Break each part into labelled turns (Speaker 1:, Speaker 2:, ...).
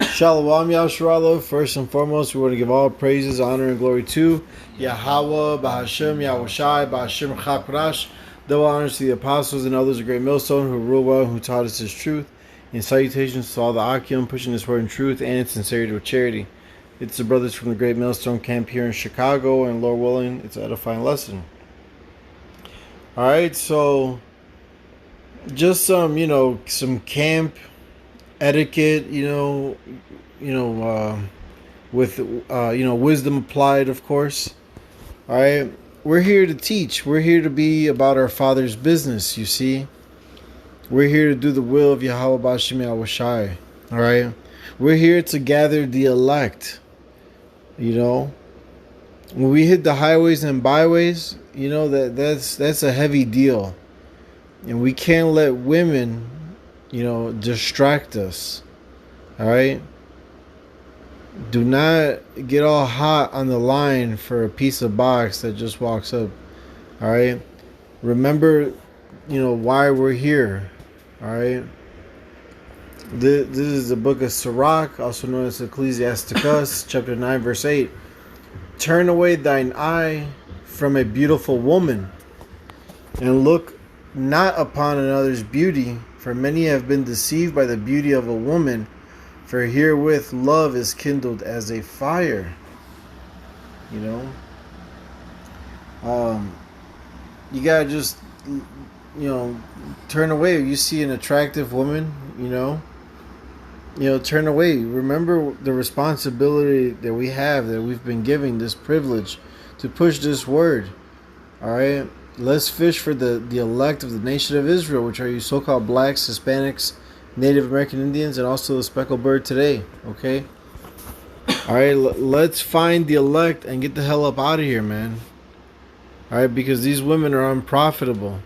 Speaker 1: Shalom Yasharalo. First and foremost, we want to give all praises, honor, and glory to Yahweh, Bahashem, Yahushai, Bahashem Chakrash. Double honors to the apostles and others of Great Millstone who rule well and who taught us His truth. And salutations to all the Akim pushing this word in truth and in sincerity with charity. It's the brothers from the Great Millstone camp here in Chicago, and Lord willing, it's an edifying lesson. Alright, so just some camp etiquette, with wisdom applied, of course. All right, we're here to teach. We're here to be about our Father's business. You see, we're here to do the will of Yahweh Bashim Yahushai. All right, we're here to gather the elect. When we hit the highways and byways, that's a heavy deal, and we can't let women, distract us. All right. Do not get all hot on the line for a piece of box that just walks up. All right. Remember, why we're here. All right. This is the book of Sirach, also known as Ecclesiasticus, chapter 9, verse 8. Turn away thine eye from a beautiful woman, and look not upon another's beauty, for many have been deceived by the beauty of a woman. For herewith love is kindled as a fire. You gotta just, turn away. If you see an attractive woman, turn away. Remember the responsibility that we have, that we've been given this privilege to push this word. All right, let's fish for the elect of the nation of Israel, which are you so-called blacks, Hispanics, Native American Indians, and also the speckled bird today. Okay. All right, let's find the elect and get the hell up out of here, man. All right, because these women are unprofitable,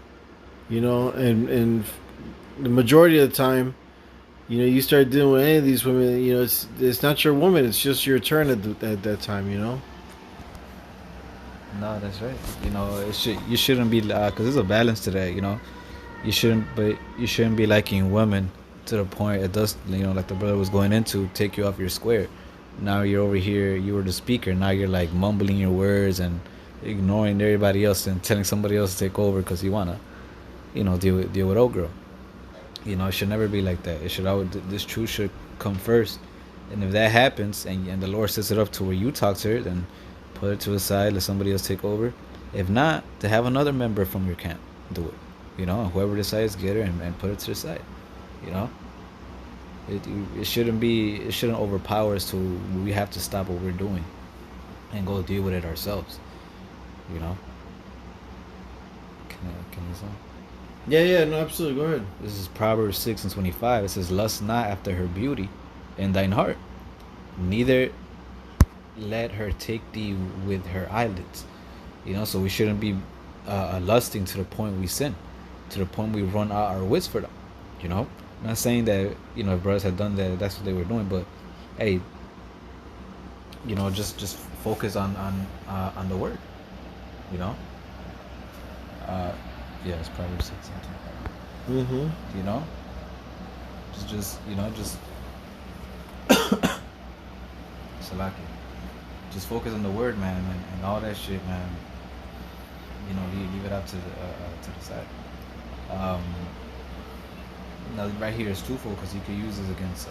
Speaker 1: and the majority of the time, you start dealing with any of these women, it's not your woman, it's just your turn at that time,
Speaker 2: No, that's right. You shouldn't be because there's a balance to that. You shouldn't be liking women to the point it does. Like the brother was going into, take you off your square. Now you're over here. You were the speaker. Now you're like mumbling your words and ignoring everybody else and telling somebody else to take over because you wanna, deal with old girl. It should never be like that. It should always, this truth should come first. And if that happens and the Lord sets it up to where you talk to her, then put it to the side, let somebody else take over. If not, to have another member from your camp do it. And whoever decides, get her and put it to the side. You know, it shouldn't overpower us to we have to stop what we're doing and go deal with it ourselves. You know. Can you say?
Speaker 1: Yeah, no, absolutely. Go ahead.
Speaker 2: This is Proverbs 6:25. It says, "Lust not after her beauty in thine heart, neither let her take thee with her eyelids." So we shouldn't be lusting to the point we sin, to the point we run out our wits for them. I'm not saying that if brothers had done that, that's what they were doing, but hey, just focus on the word. Yeah, it's Proverbs 6:25.
Speaker 1: Mm-hmm.
Speaker 2: Just Salaki. Just focus on the word, man, and all that shit, man. Leave it up to the side. Now right here is twofold because you can use this against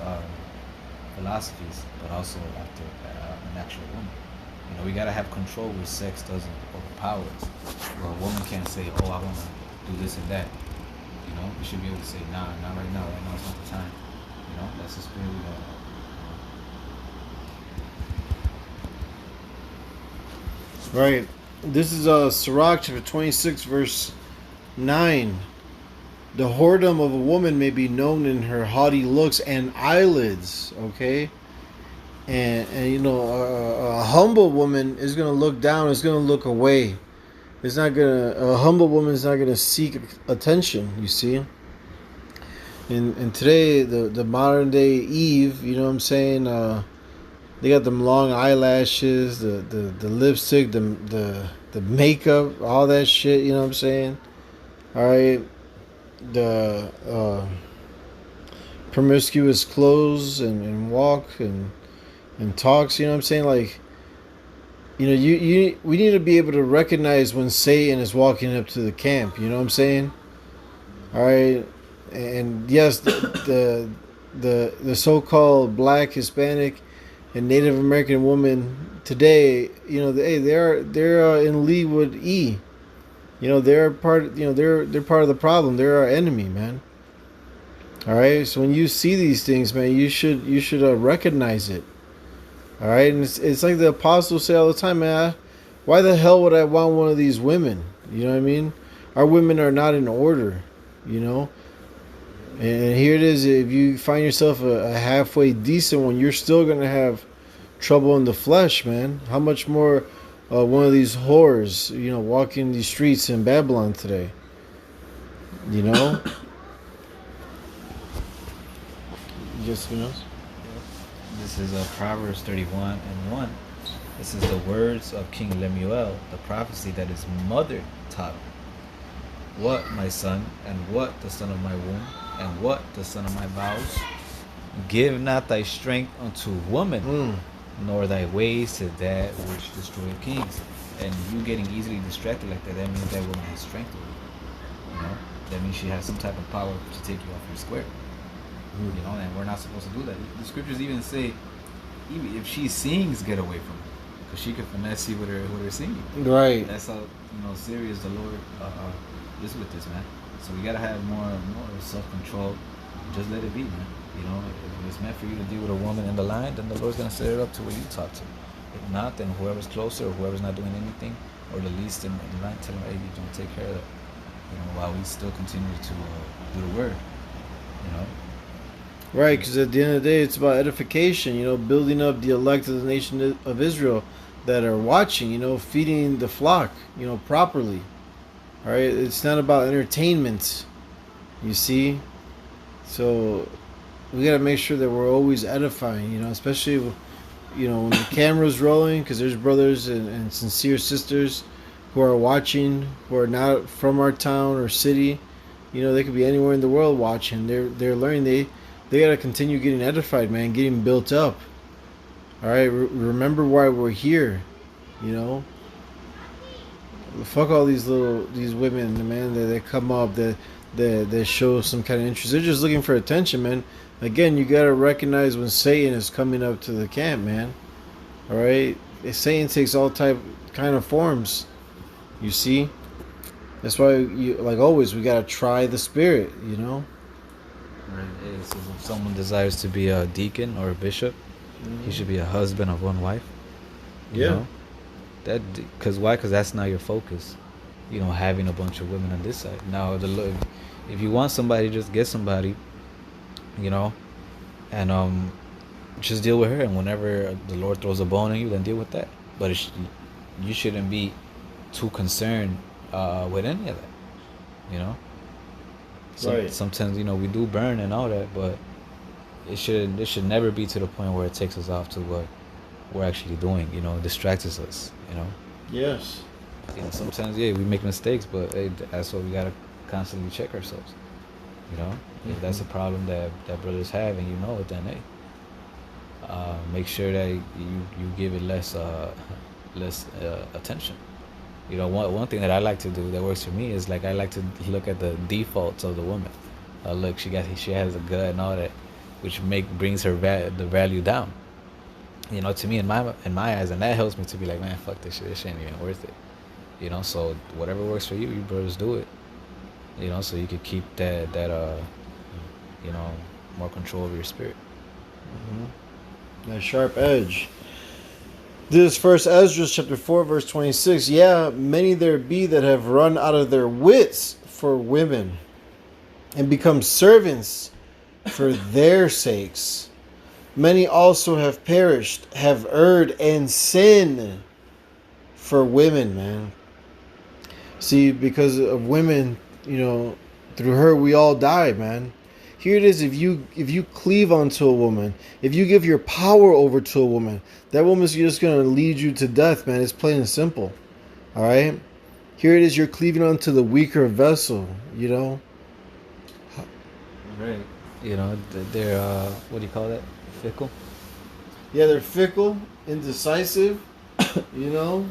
Speaker 2: philosophies, but also after an actual woman. We gotta have control where sex doesn't overpower us. Where a woman can't say, "Oh, I wanna do this and that." We should be able to say, "Nah, not right now. Right now it's not the time." That's the spirit we got.
Speaker 1: Right. This is Sirach chapter 26, verse 9. The whoredom of a woman may be known in her haughty looks and eyelids. Okay. And a humble woman is gonna look down. Is gonna look away. A humble woman is not gonna seek attention. You see. And today, the modern day Eve, you know what I'm saying? They got them long eyelashes, the lipstick, the makeup, all that shit. You know what I'm saying? All right. The promiscuous clothes and walk and talks. You know what I'm saying? Like, we need to be able to recognize when Satan is walking up to the camp. You know what I'm saying? All right, and yes, the so-called Black, Hispanic, and Native American woman today, they're in league with E. They're part. They're part of the problem. They're our enemy, man. All right. So when you see these things, man, you should recognize it. All right, and it's like the apostles say all the time, man. Why the hell would I want one of these women? You know what I mean? Our women are not in order. You know, and here it is. If you find yourself a halfway decent one, you're still gonna have trouble in the flesh, man. How much more one of these whores, walking these streets in Babylon today? You know, just
Speaker 2: This is Proverbs 31:1. This is the words of King Lemuel, the prophecy that his mother taught him. What, my son, and what the son of my womb, and what the son of my vows? Give not thy strength unto woman, nor thy ways to that which destroyeth kings. And you getting easily distracted like that means that woman has strength over you. You know? That means she has some type of power to take you off your square. And we're not supposed to do that. The scriptures even say, even if she sings, get away from her, because she can finesse you with her singing.
Speaker 1: Right.
Speaker 2: That's how serious the Lord is with this, man. So we gotta have more self-control. Just let it be, man. If it's meant for you to deal with a woman in the line, then the Lord's gonna set it up to where you talk to. If not, then whoever's closer or whoever's not doing anything, or the least in line, tell them, hey, you don't take care of that. While we still continue to do the word.
Speaker 1: Right, because at the end of the day, it's about edification. Building up the elect of the nation of Israel that are watching. Feeding the flock. Properly. All right, it's not about entertainment. You see, so we gotta make sure that we're always edifying. Especially when the camera's rolling, because there's brothers and sincere sisters who are watching, who are not from our town or city. They could be anywhere in the world watching. They're learning. They gotta continue getting edified, man, getting built up. All right, remember why we're here. Fuck all these women, man. That they come up, that show some kind of interest. They're just looking for attention, man. Again, you gotta recognize when Satan is coming up to the camp, man. All right, Satan takes all kind of forms. You see, that's why like always we gotta try the spirit.
Speaker 2: Right. It says if someone desires to be a deacon or a bishop, he should be a husband of one wife. You know? That, because why? Because that's not your focus. Having a bunch of women on this side. Now, if you want somebody, just get somebody. And just deal with her. And whenever the Lord throws a bone at you, then deal with that. But you shouldn't be too concerned with any of that.
Speaker 1: Right.
Speaker 2: Sometimes we do burn and all that, but it should never be to the point where it takes us off to what we're actually doing. Distracts us.
Speaker 1: Yes.
Speaker 2: Sometimes we make mistakes, but hey, that's what we gotta constantly check ourselves. If that's a problem that brothers have, and it, then hey, make sure that you give it less attention. One thing that I like to do that works for me is like I like to look at the defaults of the woman. Look, she has a gut and all that, which brings her the value down. To me in my eyes, and that helps me to be like, man, fuck this shit. This shit ain't even worth it. So whatever works for you, you brothers do it. So you could keep that more control over your spirit.
Speaker 1: That sharp edge. This is First Ezra chapter 4 verse 26. Yeah, many there be that have run out of their wits for women, and become servants for their sakes. Many also have perished, have erred and sinned for women, man. See, because of women, through her we all die, man. Here it is. If you cleave onto a woman, if you give your power over to a woman, that woman's just gonna lead you to death, man. It's plain and simple. All right. Here it is. You're cleaving onto the weaker vessel.
Speaker 2: Right. You know, they're what do you call that? Fickle.
Speaker 1: Yeah, they're fickle, indecisive. You know,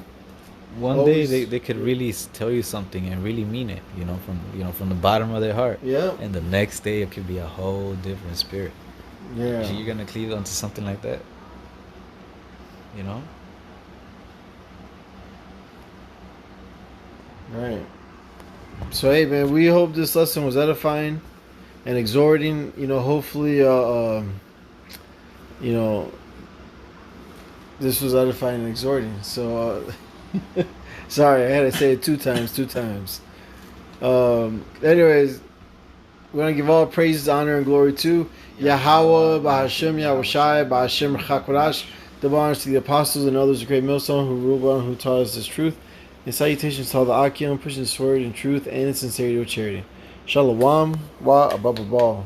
Speaker 2: One day
Speaker 1: always.
Speaker 2: they could really tell you something and really mean it. From the bottom of their heart.
Speaker 1: Yeah,
Speaker 2: And the next day it could be a whole different spirit.
Speaker 1: yeah,
Speaker 2: You're gonna cleave onto something like that. You know.
Speaker 1: right. So hey, man, we hope this lesson was edifying and exhorting. You know, hopefully, you know, this was edifying and exhorting. So, sorry, I had to say it two times. Two times. Anyways, we're gonna give all praises, honor, and glory to Yahweh, Bahashem, Yahushai, Bahashem, Chakodash. The honors to the apostles and others of great millstone who ruled on, who taught us this truth. And salutations to all the Akim, pushing this word in truth and in sincerity with charity. Shalom, wa above all.